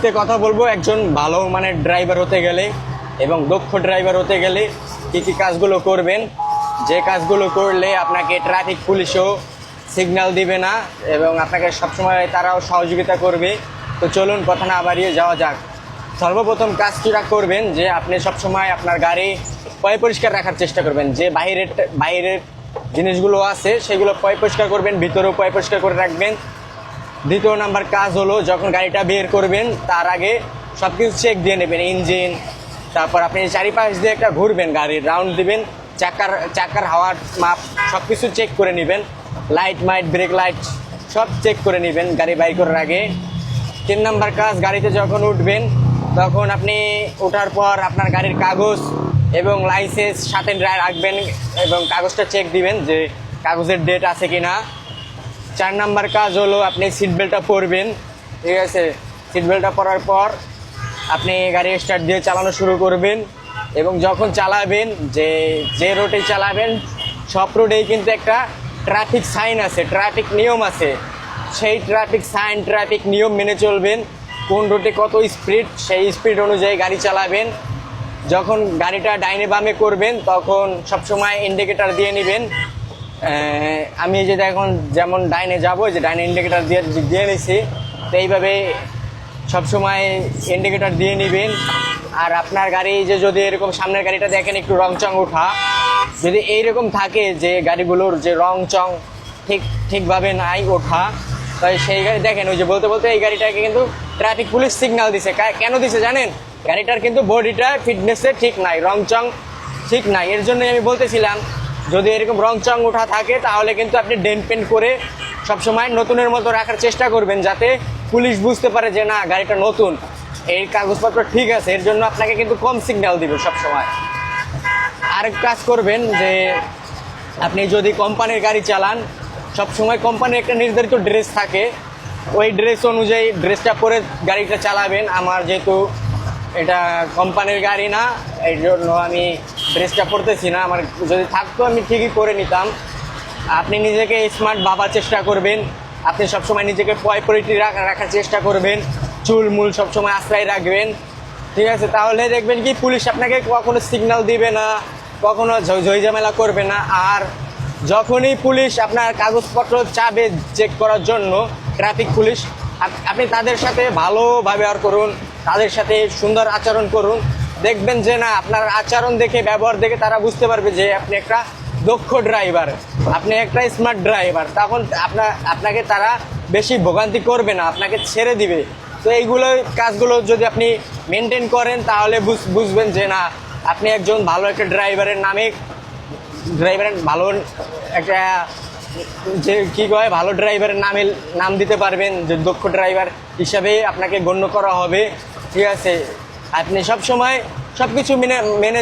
আজকে কথা বলবো একজন ভালো মানের ড্রাইভার হতে গেলে এবং দক্ষ ড্রাইভার হতে গেলে কী কী কাজগুলো করবেন, যে কাজগুলো করলে আপনাকে ট্রাফিক পুলিশও সিগন্যাল দিবে না এবং আপনাকে সবসময় তারাও সহযোগিতা করবে। তো চলুন কথা না বাড়িয়ে যাওয়া যাক। সর্বপ্রথম কাজটা করবেন যে আপনি সবসময় আপনার গাড়ি পরিষ্কার রাখার চেষ্টা করবেন। যে বাইরের জিনিসগুলো আছে সেগুলো পরিষ্কার করবেন, ভিতরেও পরিষ্কার করে রাখবেন। দ্বিতীয় নাম্বার কাজ হলো যখন গাড়িটা বের করবেন তার আগে সব কিছু চেক দিয়ে নেবেন, ইঞ্জিন, তারপর আপনি চারিপাশ দিয়ে একটা ঘুরবেন, গাড়ির রাউন্ড দিবেন, চাকার হাওয়ার মাপ সব কিছু চেক করে নেবেন, লাইট ব্রেক লাইট সব চেক করে নেবেন গাড়ি বাইর করার আগে। 3 নাম্বার কাজ, গাড়িতে যখন উঠবেন তখন আপনি ওঠার পর আপনার গাড়ির কাগজ এবং লাইসেন্স সাথে রাখবেন এবং কাগজটা চেক দিবেন যে কাগজের ডেট আছে কি না। 4 নাম্বার কাজ হলো আপনি সিট বেল্টটা পরবেন, ঠিক আছে। সিট বেল্টটা পরার পর আপনি গাড়ি স্টার্ট দিয়ে চালানো শুরু করবেন এবং যখন চালাবেন যে রোডে চালাবেন সব রোডেই কিন্তু একটা ট্রাফিক সাইন আছে, ট্রাফিক নিয়ম আছে। সেই ট্রাফিক সাইন, ট্রাফিক নিয়ম মেনে চলবেন। কোন রোডে কত স্পিড, সেই স্পিড অনুযায়ী গাড়ি চালাবেন। যখন গাড়িটা ডাইনে বামে করবেন তখন সবসময় ইন্ডিকেটার দিয়ে নেবেন। আমি যে এখন যেমন ডাইনে যাবো, যে ডাইনে ইন্ডিকেটার দিয়ে নিছি, তো এইভাবে সবসময় ইন্ডিকেটার দিয়ে নেবেন। আর আপনার গাড়ি যে যদি এরকম সামনের গাড়িটা দেখেন একটু রং চং ওঠা, যদি এইরকম থাকে যে গাড়িগুলোর যে রং চং ঠিকভাবে নাই ওঠা, তাই সেই গাড়ি দেখেন ওই যে বলতে এই গাড়িটাকে কিন্তু ট্রাফিক পুলিশ সিগন্যাল দিছে। কেন দিছে জানেন? গাড়িটার কিন্তু বডিটা ফিটনেসে ঠিক নাই, রং চং ঠিক নাই। এর জন্যই আমি বলতেছিলাম যদি এরকম রং চং ওঠা থাকে তাহলে কিন্তু আপনি ডেন্ট পেন্ট করে সবসময় নতুনের মতো রাখার চেষ্টা করবেন, যাতে পুলিশ বুঝতে পারে যে না গাড়িটা নতুন, এই কাগজপত্র ঠিক আছে। এর জন্য আপনাকে কিন্তু কম সিগন্যাল দিবে সবসময়। আরেক কাজ করবেন যে আপনি যদি কোম্পানির গাড়ি চালান, সবসময় কোম্পানির একটা নির্ধারিত ড্রেস থাকে, ওই ড্রেস অনুযায়ী ড্রেসটা পরে গাড়িটা চালাবেন। আমার যেহেতু এটা কোম্পানির গাড়ি না, এই জন্য আমি ড্রেসটা পরতেছি না। আমার যদি থাকতো আমি ঠিকই করে নিতাম। আপনি নিজেকে স্মার্ট ভাবার চেষ্টা করবেন, আপনি সবসময় নিজেকে পরিপাটি রাখার চেষ্টা করবেন, চুল মূল সবসময় আশ্রয় রাখবেন, ঠিক আছে। তাহলে দেখবেন কি পুলিশ আপনাকে কখনো সিগন্যাল দিবে না, কখনো ঝইঝামেলা করবে না। আর যখনই পুলিশ আপনার কাগজপত্র চাবে চেক করার জন্য, ট্রাফিক পুলিশ, আপনি তাদের সাথে ভালোভাবে ব্যবহার করুন, তাদের সাথে সুন্দর আচরণ করুন। দেখবেন যে না আপনার আচরণ দেখে, ব্যবহার দেখে তারা বুঝতে পারবে যে আপনি একটা দক্ষ ড্রাইভার, আপনি একটা স্মার্ট ড্রাইভার। তখন আপনাকে তারা বেশি ভোগান্তি করবে না, আপনাকে ছেড়ে দিবে। তো এইগুলো কাজগুলো যদি আপনি মেনটেন করেন তাহলে বুঝবেন যে না আপনি একজন ভালো একটা ড্রাইভারের ভালো একটা যে কী কয় ভালো ড্রাইভারের নাম দিতে পারবেন, যে দক্ষ ড্রাইভার হিসাবে আপনাকে গণ্য করা হবে, ঠিক আছে। আপনি সবসময় সব কিছু মেনে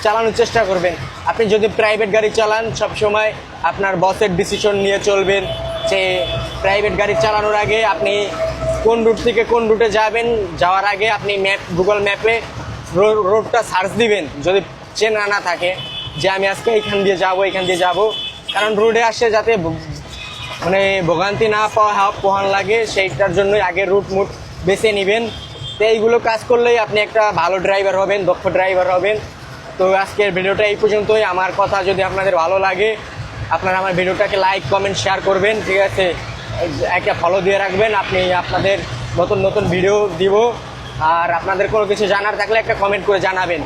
চালানোর চেষ্টা করবেন। আপনি যদি প্রাইভেট গাড়ি চালান সবসময় আপনার বসের ডিসিশন নিয়ে চলবেন। যে প্রাইভেট গাড়ি চালানোর আগে আপনি কোন রুট থেকে কোন রুটে যাবেন, যাওয়ার আগে আপনি গুগল ম্যাপে রোডটা সার্চ দিবেন যদি চেনা না থাকে, যে আমি আজকে এইখান দিয়ে যাব, কারণ রোডে আসে যাতে মানে ভোগান্তি না পোহান লাগে, সেইটার জন্যই আগে রুট বেছে নেবেন। তো এইগুলো কাজ করলেই আপনি একটা ভালো ড্রাইভার হবেন, দক্ষ ড্রাইভার হবেন। তো আজকের ভিডিওটা এই পর্যন্তই। আমার কথা যদি আপনাদের ভালো লাগে আপনারা আমার ভিডিওটাকে লাইক, কমেন্ট, শেয়ার করবেন, ঠিক আছে। একটা ফলো দিয়ে রাখবেন, আপনি আপনাদের নতুন ভিডিও দিব। আর আপনাদের কোনো কিছু জানার থাকলে একটা কমেন্ট করে জানাবেন।